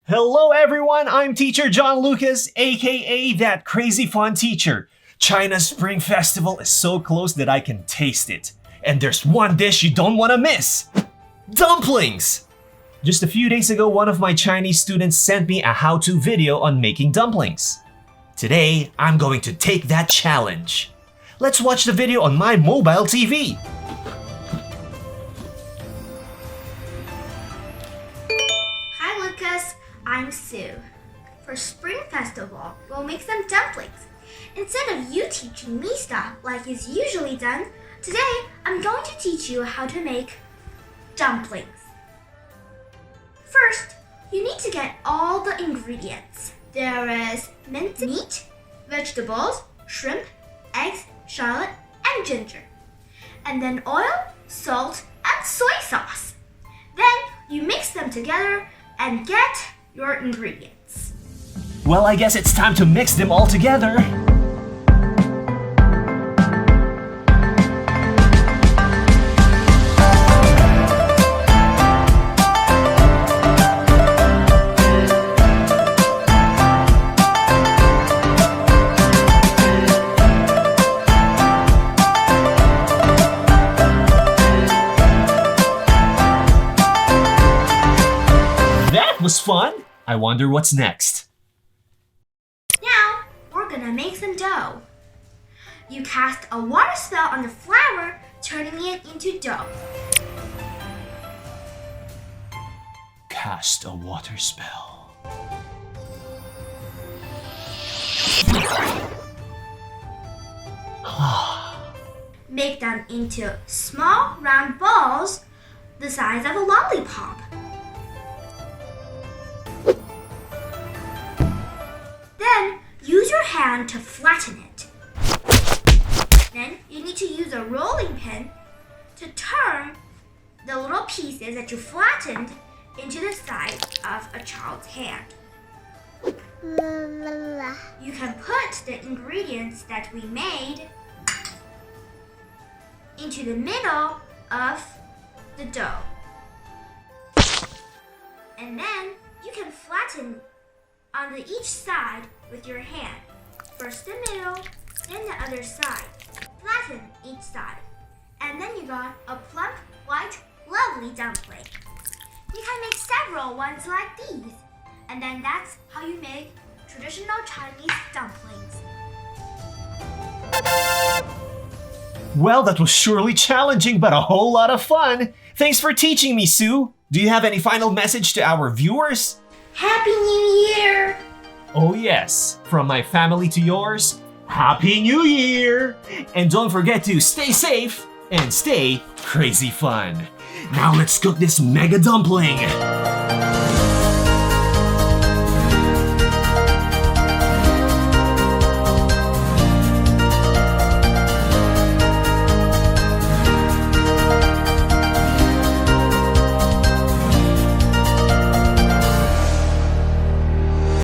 Hello everyone, I'm Teacher John Lucas, aka that crazy fun teacher. China's Spring Festival is so close that I can taste it. And there's one dish you don't want to miss. Dumplings! Just a few days ago, one of my Chinese students sent me a how-to video on making dumplings. Today, I'm going to take that challenge. Let's watch the video on my mobile TV. Hi Lucas, I'm Sue. For Spring Festival, we'll make some dumplings. Instead of you teaching me stuff like is usually done, today I'm going to teach you how to make dumplings. First, you need to get all the ingredients. There is minced meat, vegetables, shrimp, eggs, shallot, and ginger. And then oil, salt, and soy sauce. Then you mix them together and get your ingredients. Well, I guess it's time to mix them all together. Was fun. I wonder what's next. Now, we're gonna make some dough. You cast a water spell on the flour, turning it into dough. Cast a water spell. Make them into small round balls the size of a lollipop. Then, use your hand to flatten it. Then, you need to use a rolling pin to turn the little pieces that you flattened into the size of a child's hand. You can put the ingredients that we made into the middle of the dough. And then, you can flatten on each side with your hand. First the middle, then the other side. Flatten each side. And then you got a plump, white, lovely dumpling. You can make several ones like these. And then that's how you make traditional Chinese dumplings. Well, that was surely challenging, but a whole lot of fun. Thanks for teaching me, Sue. Do you have any final message to our viewers? Happy New Year! Oh yes, from my family to yours, Happy New Year! And don't forget to stay safe and stay crazy fun. Now let's cook this mega dumpling.